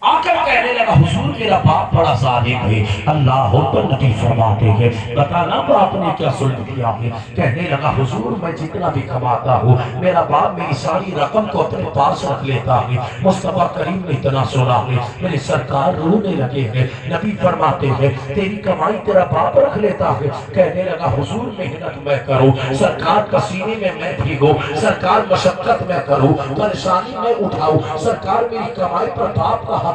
آ کر کہنے لگا حضور میرا باپ بڑا ظالم ہے۔ اللہ پر نبی فرماتے ہیں بتانا باپ نے کیا ظلم کیا ہے؟ کہنے لگا حضور میں جتنا بھی کماتا ہوں میرا باپ میری ساری رقم کو اپنے پاس رکھ لیتا ہے۔ مصطفیٰ کریم نے اتنا سنا ہے، میرے سرکار رونے لگے ہیں۔ نبی فرماتے ہیں تیری کمائی تیرا باپ رکھ لیتا ہے۔ کہنے لگا حضور محنت میں کروں، سرکار پسینے میں بھیگوں، سرکار مشقت میں کروں، پریشانی میں اٹھاؤں، سرکار میری کمائی پر باپ کا حق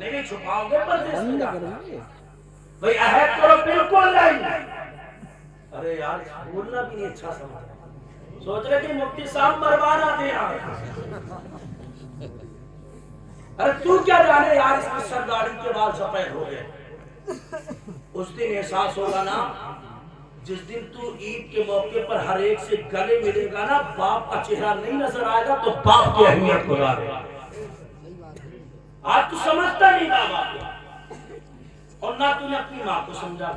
نہیں چھپاؤ گے پردے سے بھئی عہد کرو بالکل نہیں. ارے یار بولنا بھی نہیں اچھا سمجھا. سوچ رہے کہ مفتی صاحب مروانا دے رہا ہے. ارے تو کیا جانے یار اس کی سرداری کے بال سفید ہو گئے. اس دن احساس ہوگا نا جس دن تو عید کے موقع پر ہر ایک سے گلے ملے گا نا, باپ کا چہرہ نہیں نظر آئے گا تو باپ کی اہمیت کو جانے گا. آج تو سمجھتا نہیں تھا باپ کو, اور نہ تو نے اپنی ماں کو سمجھا.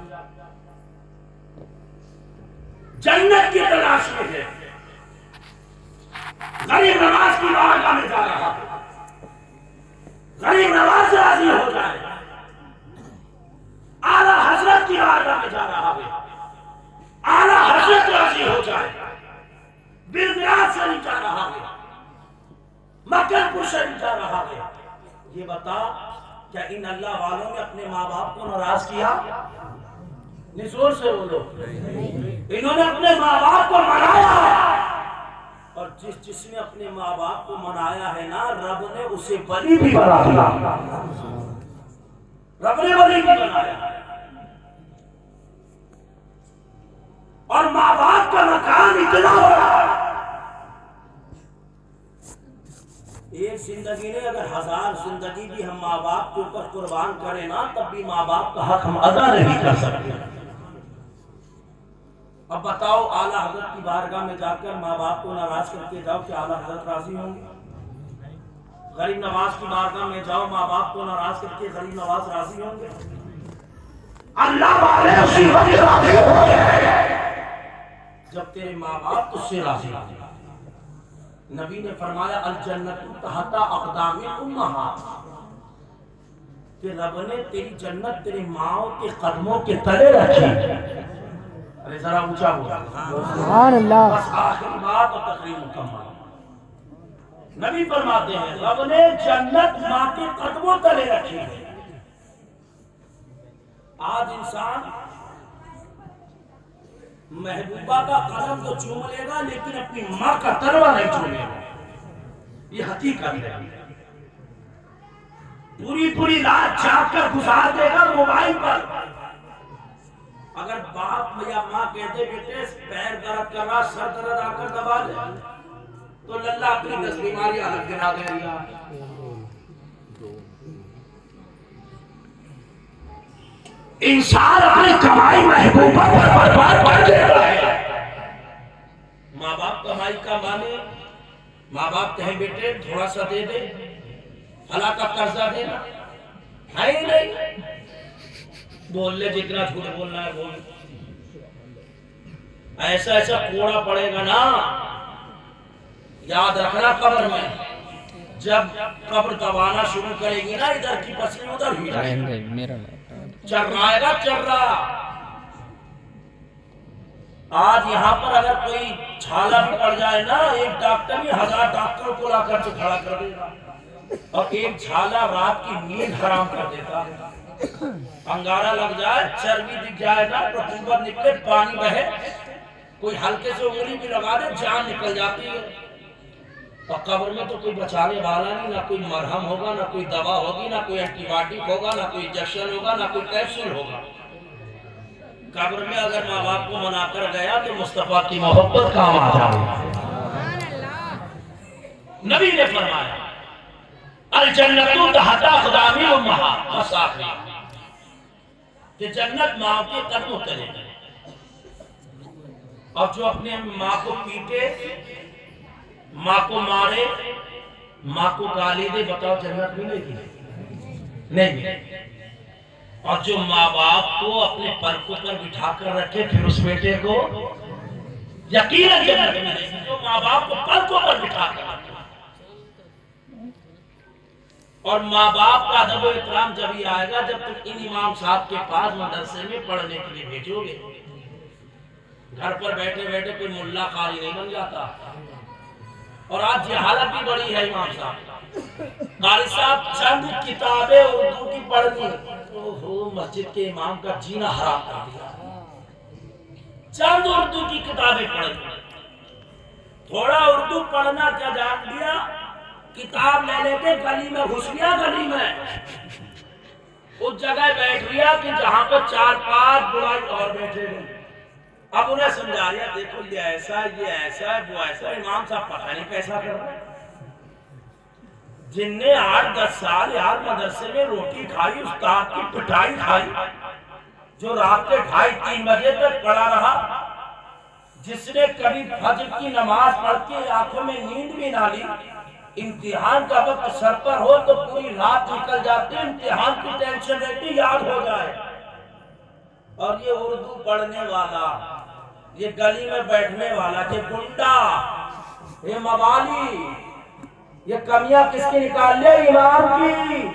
جنت کی تلاش میں ہے, غریب نواز کی بارگاہ میں جا رہا ہے. غریب نواز راضی ہو جائے, اعلیٰ حضرت کی بارگاہ میں جا رہا ہے. اعلیٰ حضرت راضی ہو جائے, بلگراد سے نہیں جا رہا ہے, مکر پور سے نہیں جا رہا ہے. یہ بتا کیا ان اللہ والوں نے اپنے ماں باپ کو ناراض کیا؟ نہیں, زور سے بولو. انہوں نے اپنے ماں باپ کو منایا, اور جس نے اپنے ماں باپ کو منایا ہے نا, رب نے اسے ولی بھی بنا دیا. رب نے ولی بھی بنایا. اور ماں باپ کا مقام اتنا بڑا, ایک زندگی نے اگر 1000 زندگی بھی ہم ماں باپ کے اوپر قربان کریں نا, تب بھی ماں باپ کا حق ہم ادا نہیں کر سکتے. اب بتاؤ اعلیٰ حضرت کی بارگاہ میں جا کر ماں باپ کو ناراض کر کے جاؤ کہ اعلیٰ حضرت راضی ہوں گے؟ غریب نواز کی بارگاہ میں جاؤ ماں باپ کو ناراض کر کے غریب نواز راضی ہوں گے؟ اللہ والے اسی وقت راضی ہوں گے جب تیرے ماں باپ تجھ سے راضی ہوں گے. نبی نے فرمایا الجنت تحت اقدام الامہات, کہ رب نے تیری جنت تیری ماں کے قدموں کے تلے رکھی. ارے ذرا اونچا بولا سبحان اللہ. بس آخری بات اور تقریر مکمل. نبی فرماتے ہیں رب نے جنت ماں کے قدموں تلے رکھی ہے. آج انسان محبوبہ کا قدم تو چوم لے گا لیکن اپنی ماں کا تلوا نہیں چومے گا. یہ حقیقت ہے. پوری رات جاگ کر گزار دے گا موبائل پر. اگر باپ یا ماں کہتے بیٹے پیر درد کر رہا, سر درد آ کر دبا دے, تو للہ اپنی 10 بیماری الگ گنا دے گا. انسان اپنی کمائی محبوبہ پر برباد کر دیتا ہے. ماں باپ کمائی کا مانے, ماں باپ کہیں بیٹے تھوڑا سا دے دے, فلاں کا قرضہ دینا ہے ہی نہیں. بول لے جتنا جھوٹ بولنا ہے بول. ایسا کوڑا پڑے گا نا, یاد رکھنا قبر میں جب قبر دبانا شروع کرے گی نا, ادھر کی پسلی ادھر ہی جائے گا, چرائے گا چرا. آج یہاں پر اگر کوئی چھالا بھی پڑ جائے نا, ایک ڈاکٹر بھی 1000 ڈاکٹروں کو لا کر سے کھڑا کر دے گا, اور ایک چھالا رات کی نیند حرام کر دیتا. انگارہ لگ جائے, چربی دکھ جائے نا, رطوبت نکلے, پانی بہے, کوئی ہلکے سے انگلی بھی لگا دے جان نکل جاتی ہے. اور قبر میں تو کوئی بچانے والا نہیں, نہ کوئی مرہم ہوگا, نہ کوئی دوا ہوگی, نہ کوئی اینٹی بایوٹک ہوگا, نہ کوئی انجیکشن ہوگا, نہ کوئی کیپسول ہوگا. قبر میں اگر ماں باپ کو منا کر گیا تو مصطفیٰ کی محبت کام آ جائے. نبی نے فرمایا الجنت تحت اقدام الامہات, بس آخری کہ جنت ماں کے قدموں تلے. اور جو اپنے ماں کو پیٹے, ماں کو مارے, ماں کو گالی دے, بتاؤ جنت ملے گی؟ نہیں ملے. اور جو ماں باپ کو اپنے پلکوں پر بٹھا کر رکھے پھر اس بیٹے کو یقیناً جنت ملے گی. جو ماں باپ کو پلکوں پر بٹھا کر رکھے. اور ماں باپ کا ادب و احترام جب ہی آئے گا جب تم ان امام صاحب کے پاس مدرسے میں پڑھنے کے لیے بھیجو گے. گھر پر بیٹھے بیٹھے کوئی ملا قاری نہیں بن جاتا. اور آج جہالت بھی بڑی ہے امام صاحب. قاری صاحب چند کتابیں اردو کی پڑھنی, مسجد کے امام کا جینا حرام کر دیا. چند اردو کی کتابیں پڑھنی, تھوڑا اردو پڑھنا کیا جان دیا, کتاب لے لے کے گلی میں گھس گیا. گلی میں اس جگہ بیٹھ گیا کہ جہاں پر 4-5 برائی اور بیٹھے ہوئے. اب انہیں سمجھا رہا دیکھو یہ ایسا ہے وہ ایسا ہے. امام صاحب پتہ نہیں کیسا کر رہا ہے. جن نے 8-10 سال یار مدرسے میں روٹی کھائی، استاد کی پٹائی کھائی، جو رات کے 2:30-3 بجے تک پڑا رہا، جس نے کبھی فجر کی نماز پڑھ کے آنکھوں میں نیند بھی نہ لی، امتحان کا وقت سر پر ہو تو پوری رات نکل جاتی، امتحان کی ٹینشن رہتی یاد ہو جائے. اور یہ اردو پڑھنے والا، یہ گلی میں بیٹھنے والا، یہ گنڈا، یہ موالی، یہ کمیاں کس کی نکال لے؟ امام کی.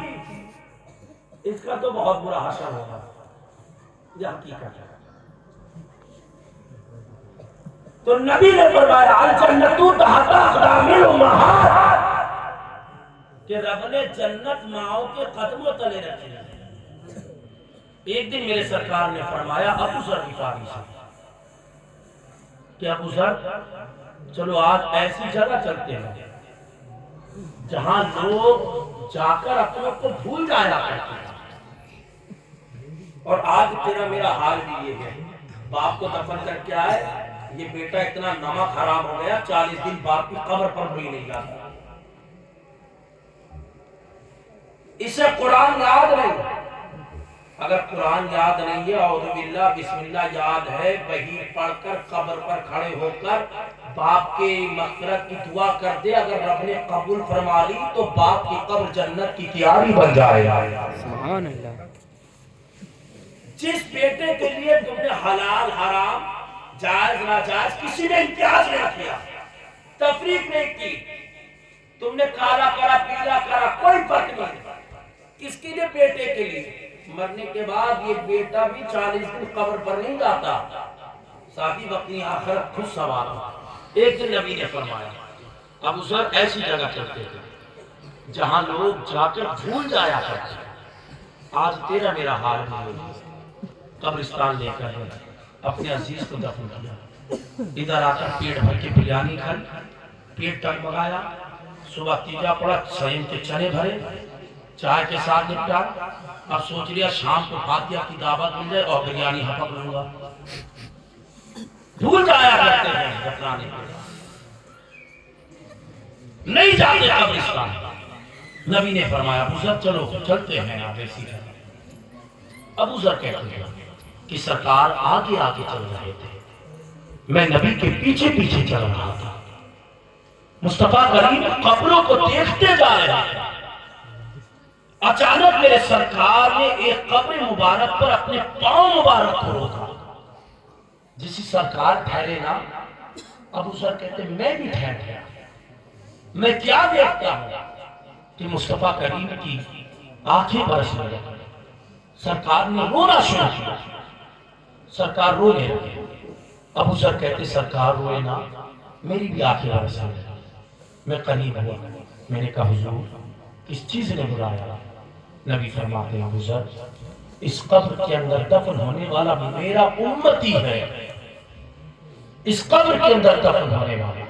اس کا تو بہت برا حشر ہوگا. یہ حقیقت ہے. تو نبی نے فرمایا الجنت تحت اقدام الامہات، کہ رب نے جنت ماؤں کے قدموں تلے رکھی ہے. ایک دن میرے سرکار نے فرمایا ابو ذر غفاری سے کہ ابو ذر چلو آج ایسی جگہ چلتے ہیں جہاں لوگ جا کر اپنے کو بھول جایا کرتے ہیں. اور آج تیرا میرا حال بھی یہ ہے. باپ کو دفن کر کے آئے، یہ بیٹا اتنا نمک حرام ہو گیا 40 دن باپ کی قبر پر بھی نہیں جاتا. اسے قرآن یاد نہیں. اگر قرآن یاد نہیں ہے، اعوذ باللہ بسم اللہ یاد ہے، وہی پڑھ کر قبر پر کھڑے ہو کر باپ کے مغفرت کی دعا کر دے، اگر رب نے قبول فرما لی تو باپ کی قبر جنت کی تیاری بن جائے. سبحان اللہ. جس بیٹے کے لیے تم نے حلال حرام جائز ناجائز کسی نے امتیاز نہیں کیا، تفریق نہیں کی، تم نے کالا کرا پیلا کرا کوئی فرق نہیں. کس کے لیے؟ بیٹے کے لیے. مرنے کے بعد یہ بیٹا بھی 40 دن قبر پر نہیں جاتا، صاحب اپنی آخرت خود سوار. ایک دن نبی نے فرمایا ابو ذر ایسی جگہ چلتے تھے جہاں لوگ جا کر بھول جایا کرتے. آج تیرا میرا حال نہیں. قبرستان لے کر اپنے عزیز کو دفن کیا. ادھر آ کر پیٹ بھر کے بریانی کھائی، پیٹ ٹگمگایا، صبح تیجا پڑا، سیم کے چنے بھرے، چائے کے ساتھ نپٹا. اب سوچ لیا شام کو فاتحہ کی دعوت مل جائے اور بریانی ہپک لوں گا. بھول جایا کرتے ہیں دفنانے کے نہیں جاتے قبرستان. نبی نے فرمایا ابو ذر چلو چلتے ہیں آپ ایسی ہے. ابو ذر کہتے ہیں کہ سرکار آگے آگے چل رہے تھے، میں نبی کے پیچھے پیچھے چل رہا تھا. مصطفیٰ کریم قبروں کو دیکھتے جا رہے تھے. اچانک میرے سرکار نے ایک قبر مبارک پر اپنے پاؤں مبارک کو روکا. جسی سرکار ٹھہرے نا، ابو ذر کہتے میں بھی ٹھہر گیا. میں کیا دیکھتا ہوں کہ مصطفیٰ کریم کی آنکھیں برسنے لگی. سرکار نے رونا شروع کیا. سرکار رونے لگے. ابو ذر کہتے سرکار روئے نا، میری بھی آنکھیں برسنے لگی. میں قریب ہوا، میں نے کہا حضور کس چیز نے بلایا؟ نبی فرماتے ہیں ابو ذر اس قبر کے اندر دفن ہونے والا میرا امتی ہے. اس قبر کے اندر دفن ہونے والا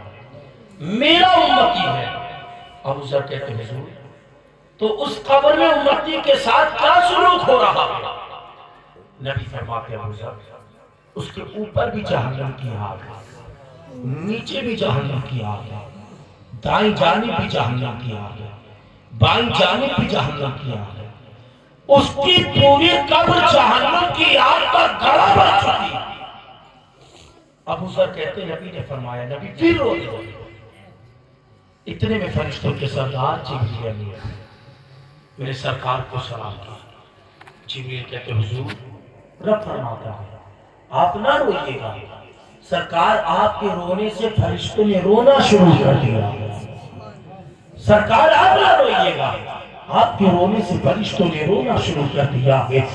میرا امتی ہے. ابو ذر کہتے ہیں حضور تو اس قبر میں امتی کے ساتھ کیا سلوک ہو رہا ہے؟ نبی فرماتے ہیں ابو ذر اس کے اوپر بھی جہنم کی آگ ہے، نیچے بھی جہنم کی آگ ہے، دائیں جانب بھی جہنم کی آگ ہے، بائیں جانب بھی جہنم کی آگ ہے. اس کی پوری قبر جہنم کی آگ کا گڑھا بن چکی ہے. ابو ذر کہتے نبی نے فرمایا، نبی پھر رو دے. اتنے میں فرشتوں کے سردار جبریل نے میرے سرکار کو سلام کیا. جبریل کہتے حضور رب فرماتا ہے آپ نہ روئیے گا. سرکار آپ کے رونے سے فرشتوں نے رونا شروع کر دیا. سرکار آپ نہ روئیے گا، آپ کے رونے سے فرشتوں نے رونا شروع کر دیا ہے.